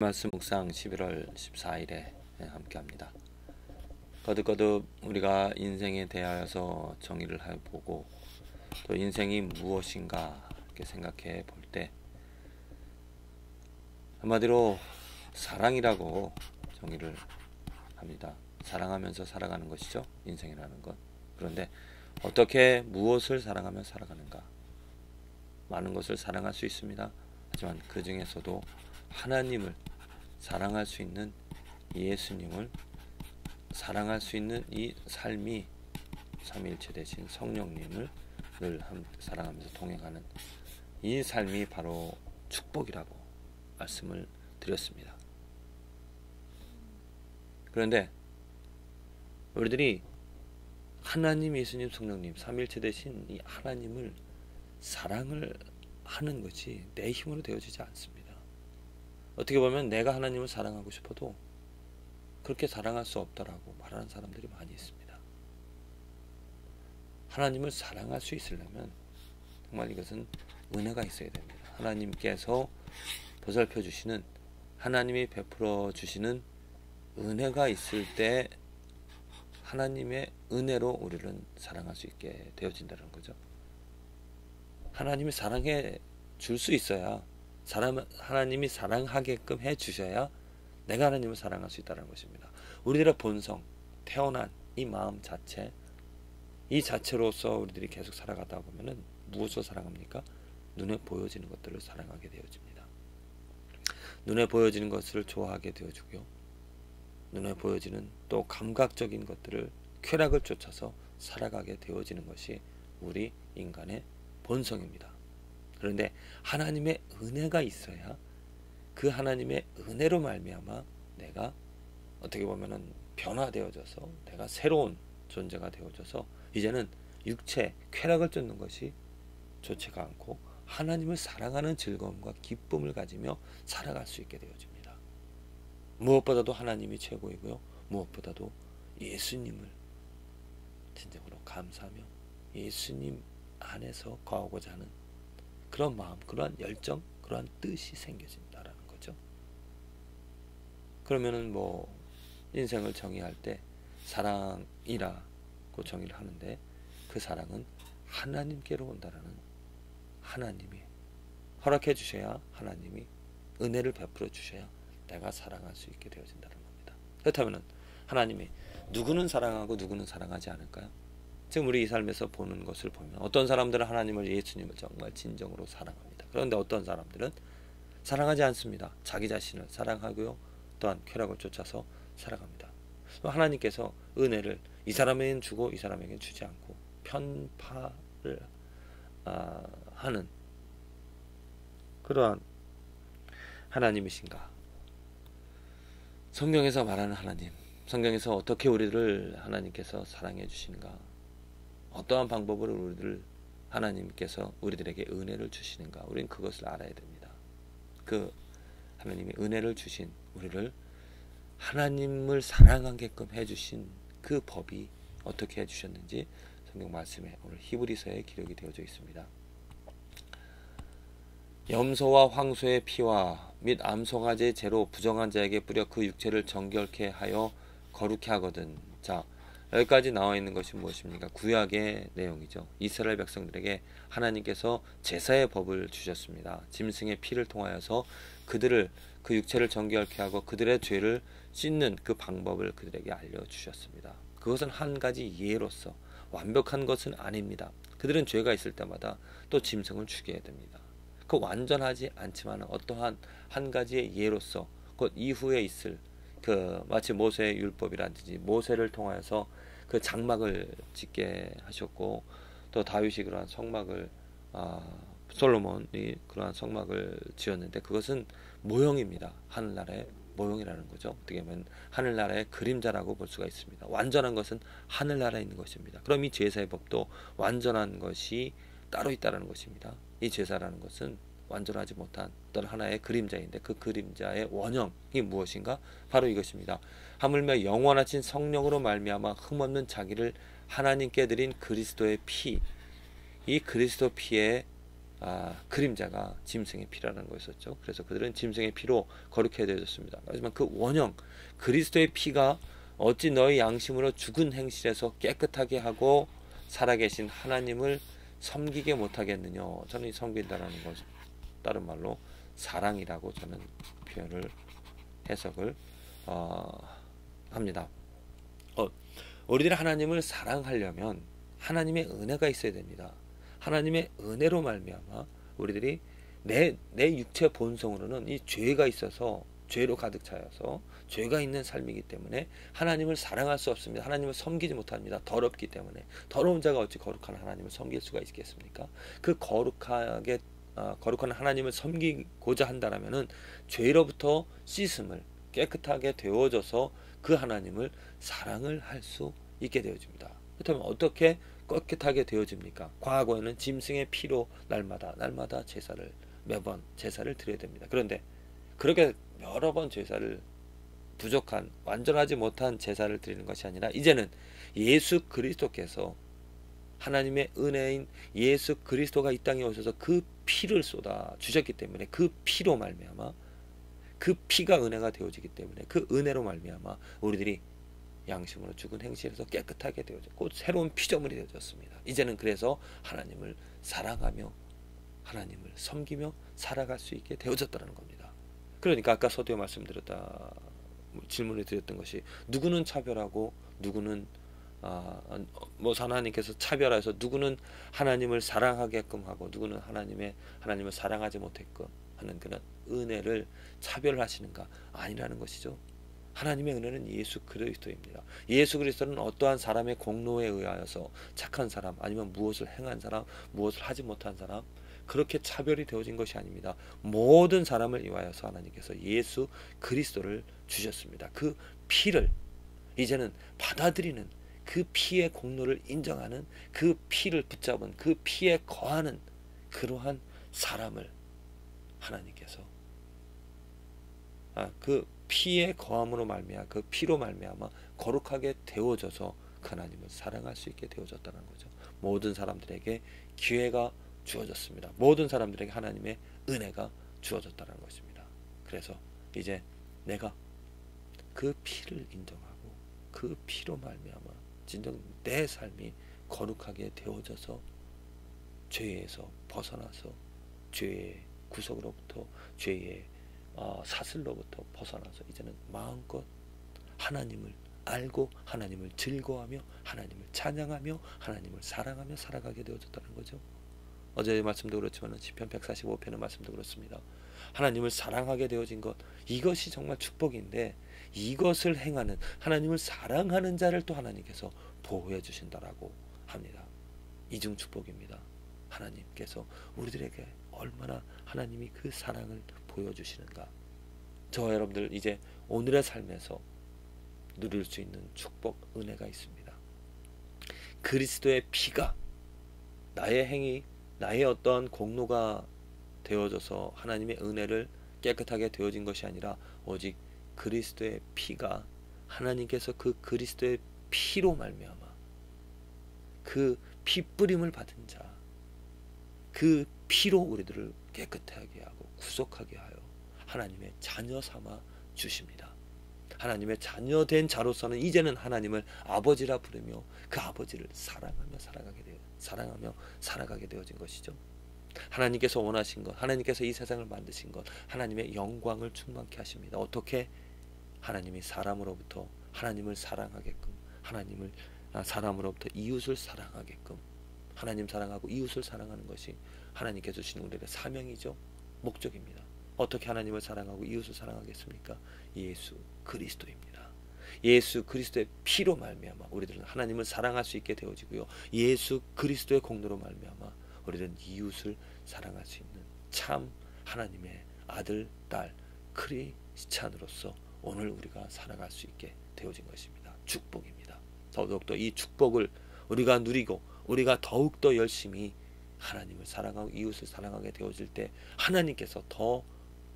말씀 묵상 11월 14일에 함께합니다. 거듭거듭 우리가 인생에 대하여서 정의를 해보고 또 인생이 무엇인가 이렇게 생각해 볼 때 한마디로 사랑이라고 정의를 합니다. 사랑하면서 살아가는 것이죠, 인생이라는 것. 그런데 어떻게 무엇을 사랑하며 살아가는가? 많은 것을 사랑할 수 있습니다. 하지만 그 중에서도 하나님을 사랑할 수 있는 예수님을 사랑할 수 있는 이 삶이 삼위일체 되신 성령님을 늘 사랑하면서 동행하는 이 삶이 바로 축복이라고 말씀을 드렸습니다. 그런데 우리들이 하나님, 예수님, 성령님 삼위일체 되신 이 하나님을 사랑을 하는 것이 내 힘으로 되어지지 않습니다. 어떻게 보면 내가 하나님을 사랑하고 싶어도 그렇게 사랑할 수 없다라고 말하는 사람들이 많이 있습니다. 하나님을 사랑할 수 있으려면 정말 이것은 은혜가 있어야 됩니다. 하나님께서 보살펴 주시는, 하나님이 베풀어 주시는 은혜가 있을 때 하나님의 은혜로 우리를 사랑할 수 있게 되어진다는 거죠. 하나님이 사랑해 줄 수 있어야, 하나님이 사랑하게끔 해 주셔야 내가 하나님을 사랑할 수 있다는 것입니다. 우리들의 본성, 태어난 이 마음 자체, 이 자체로서 우리들이 계속 살아가다 보면은 무엇을 사랑합니까? 눈에 보여지는 것들을 사랑하게 되어집니다. 눈에 보여지는 것을 좋아하게 되어주고요. 눈에 보여지는 또 감각적인 것들을, 쾌락을 쫓아서 살아가게 되어지는 것이 우리 인간의 본성입니다. 그런데 하나님의 은혜가 있어야 그 하나님의 은혜로 말미암아 내가 어떻게 보면은 변화되어져서 내가 새로운 존재가 되어져서 이제는 육체, 쾌락을 쫓는 것이 좋지가 않고 하나님을 사랑하는 즐거움과 기쁨을 가지며 살아갈 수 있게 되어집니다. 무엇보다도 하나님이 최고이고요. 무엇보다도 예수님을 진정으로 감사하며 예수님 안에서 거하고자 하는 그런 마음, 그러한 열정, 그러한 뜻이 생겨진다라는 거죠. 그러면은 인생을 정의할 때 사랑이라고 정의를 하는데 그 사랑은 하나님께로 온다라는, 하나님이 허락해 주셔야, 하나님이 은혜를 베풀어 주셔야 내가 사랑할 수 있게 되어진다는 겁니다. 그렇다면은 하나님이 누구는 사랑하고 누구는 사랑하지 않을까요? 지금 우리 이 삶에서 보는 것을 보면 어떤 사람들은 하나님을, 예수님을 정말 진정으로 사랑합니다. 그런데 어떤 사람들은 사랑하지 않습니다. 자기 자신을 사랑하고요. 또한 쾌락을 쫓아서 살아갑니다. 하나님께서 은혜를 이 사람에게는 주고 이 사람에게는 주지 않고 편파를 하는 그러한 하나님이신가? 성경에서 말하는 하나님, 성경에서 어떻게 우리를 하나님께서 사랑해 주시는가? 어떠한 방법으로 우리를 하나님께서 우리들에게 은혜를 주시는가? 우리는 그것을 알아야 됩니다. 그 하나님이 은혜를 주신 우리를 하나님을 사랑하게끔 해주신 그 법이 어떻게 해주셨는지 성경 말씀에 오늘 히브리서에 기록이 되어져 있습니다. 염소와 황소의 피와 및 암송아지의 재로 부정한 자에게 뿌려 그 육체를 정결케 하여 거룩케 하거든. 자, 여기까지 나와 있는 것이 무엇입니까? 구약의 내용이죠. 이스라엘 백성들에게 하나님께서 제사의 법을 주셨습니다. 짐승의 피를 통하여서 그들을, 그 육체를 정결케 하고 그들의 죄를 씻는 그 방법을 그들에게 알려주셨습니다. 그것은 한 가지 예로서, 완벽한 것은 아닙니다. 그들은 죄가 있을 때마다 또 짐승을 죽여야 됩니다. 그 완전하지 않지만 어떠한 한 가지의 예로서 곧 이후에 있을 마치 모세의 율법이라든지 모세를 통하여서 그 장막을 짓게 하셨고, 또 다윗이 그러한 성막을, 솔로몬이 그러한 성막을 지었는데 그것은 모형입니다. 하늘나라의 모형이라는 거죠. 어떻게 보면 하늘나라의 그림자라고 볼 수가 있습니다. 완전한 것은 하늘나라에 있는 것입니다. 그럼 이 제사의 법도 완전한 것이 따로 있다는 것입니다. 이 제사라는 것은 완전하지 못한 어떤 하나의 그림자인데 그 그림자의 원형이 무엇인가? 바로 이것입니다. 하물며 영원하신 성령으로 말미암아 흠없는 자기를 하나님께 드린 그리스도의 피, 이 그리스도 피에 그림자가 짐승의 피라는 거였었죠. 그래서 그들은 짐승의 피로 거룩해야 되었습니다. 하지만 그 원형 그리스도의 피가 어찌 너희 양심으로 죽은 행실에서 깨끗하게 하고 살아계신 하나님을 섬기게 못하겠느냐. 저는 이 섬긴다라는 것 다른 말로 사랑이라고 저는 표현을 해석을 합니다. 우리들이 하나님을 사랑하려면 하나님의 은혜가 있어야 됩니다. 하나님의 은혜로 말미암아 우리들이 내 육체 본성으로는 이 죄가 있어서 죄로 가득 차여서 죄가 있는 삶이기 때문에 하나님을 사랑할 수 없습니다. 하나님을 섬기지 못합니다. 더럽기 때문에. 더러운 자가 어찌 거룩한 하나님을 섬길 수가 있겠습니까? 그 거룩한 하나님을 섬기고자 한다면은 죄로부터 씻음을 깨끗하게 되어져서 그 하나님을 사랑을 할 수 있게 되어집니다. 그렇다면 어떻게 깨끗하게 되어집니까? 과거에는 짐승의 피로 날마다 매번 제사를 드려야 됩니다. 그런데 그렇게 여러 번 제사를 부족한 완전하지 못한 제사를 드리는 것이 아니라 이제는 예수 그리스도께서 하나님의 은혜인 예수 그리스도가 이 땅에 오셔서 그 피를 쏟아 주셨기 때문에 그 피로 말미암아 그 피가 은혜가 되어지기 때문에 그 은혜로 말미암아 우리들이 양심으로 죽은 행실에서 깨끗하게 되어졌고 새로운 피조물이 되어졌습니다. 이제는 그래서 하나님을 사랑하며 하나님을 섬기며 살아갈 수 있게 되어졌다는 겁니다. 그러니까 아까 서두에 말씀드렸다 질문을 드렸던 것이 누구는 차별하고 누구는 하나님께서 차별해서 누구는 하나님을 사랑하게끔 하고 누구는 하나님을 사랑하지 못했끔 하는 그런 은혜를 차별하시는가? 아니라는 것이죠. 하나님의 은혜는 예수 그리스도입니다. 예수 그리스도는 어떠한 사람의 공로에 의하여서 착한 사람 아니면 무엇을 행한 사람 무엇을 하지 못한 사람 그렇게 차별이 되어진 것이 아닙니다. 모든 사람을 위하여서 하나님께서 예수 그리스도를 주셨습니다. 그 피를 이제는 받아들이는 그 피의 공로를 인정하는 그 피를 붙잡은 그 피에 거하는 그러한 사람을 하나님께서 그 피의 거함으로 말미암아 그 피로 말미암아 거룩하게 되어져서 그 하나님을 사랑할 수 있게 되어졌다는 거죠. 모든 사람들에게 기회가 주어졌습니다. 모든 사람들에게 하나님의 은혜가 주어졌다는 것입니다. 그래서 이제 내가 그 피를 인정하고 그 피로 말미암아 진정 내 삶이 거룩하게 되어져서 죄에서 벗어나서 죄의 구속으로부터 죄의 사슬로부터 벗어나서 이제는 마음껏 하나님을 알고 하나님을 즐거워하며 하나님을 찬양하며 하나님을 사랑하며 살아가게 되어졌다는 거죠. 어제 말씀도 그렇지만 시편 145편의 말씀도 그렇습니다. 하나님을 사랑하게 되어진 것 이것이 정말 축복인데 이것을 행하는 하나님을 사랑하는 자를 또 하나님께서 보호해 주신다라고 합니다. 이중 축복입니다. 하나님께서 우리들에게 얼마나 하나님이 그 사랑을 보여주시는가. 저와 여러분들 이제 오늘의 삶에서 누릴 수 있는 축복 은혜가 있습니다. 그리스도의 피가 나의 행위 나의 어떠한 공로가 되어져서 하나님의 은혜를 깨끗하게 되어진 것이 아니라 오직 그리스도의 피가 하나님께서 그 그리스도의 피로 말미암아 그 피 뿌림을 받은 자 그 피로 우리들을 깨끗하게 하고 구속하게 하여 하나님의 자녀 삼아 주십니다. 하나님의 자녀된 자로서는 이제는 하나님을 아버지라 부르며 그 아버지를 사랑하며 살아가게 되어진 것이죠. 하나님께서 원하신 것, 하나님께서 이 세상을 만드신 것, 하나님의 영광을 충만케 하십니다. 어떻게? 하나님이 사람으로부터 하나님을 사랑하게끔, 사람으로부터 이웃을 사랑하게끔, 하나님 사랑하고 이웃을 사랑하는 것이 하나님께서 주신 우리의 사명이죠. 목적입니다. 어떻게 하나님을 사랑하고 이웃을 사랑하겠습니까? 예수 그리스도입니다. 예수 그리스도의 피로 말미암아 우리들은 하나님을 사랑할 수 있게 되어지고요. 예수 그리스도의 공로로 말미암아 우리들은 이웃을 사랑할 수 있는 참 하나님의 아들, 딸, 크리스찬으로서 오늘 우리가 살아갈 수 있게 되어진 것입니다. 축복입니다. 더욱더 이 축복을 우리가 누리고 우리가 더욱더 열심히 하나님을 사랑하고 이웃을 사랑하게 되어질 때 하나님께서 더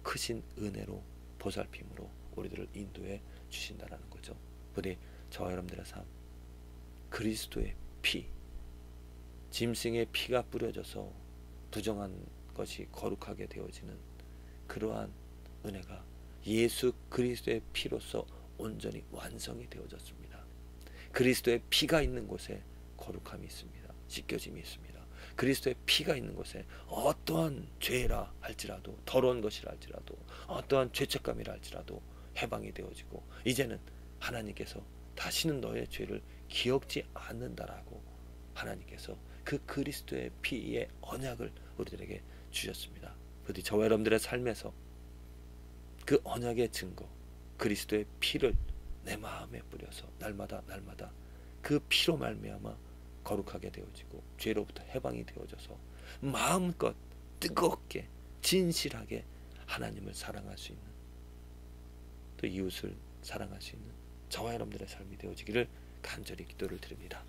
크신 은혜로 보살핌으로 우리들을 인도해 주신다는 거죠. 부디 저와 여러분들의 삶 그리스도의 피 짐승의 피가 뿌려져서 부정한 것이 거룩하게 되어지는 그러한 은혜가 예수 그리스도의 피로서 온전히 완성이 되어졌습니다. 그리스도의 피가 있는 곳에 거룩함이 있습니다. 씻겨짐이 있습니다. 그리스도의 피가 있는 곳에 어떠한 죄라 할지라도, 더러운 것이라 할지라도, 어떠한 죄책감이라 할지라도 해방이 되어지고, 이제는 하나님께서 다시는 너의 죄를 기억지 않는다라고 하나님께서 그 그리스도의 피의 언약을 우리들에게 주셨습니다. 부디 저와 여러분들의 삶에서 그 언약의 증거, 그리스도의 피를 내 마음에 뿌려서 날마다 그 피로 말미암아 거룩하게 되어지고 죄로부터 해방이 되어져서 마음껏 뜨겁게 진실하게 하나님을 사랑할 수 있는, 또 이웃을 사랑할 수 있는 저와 여러분들의 삶이 되어지기를 간절히 기도를 드립니다.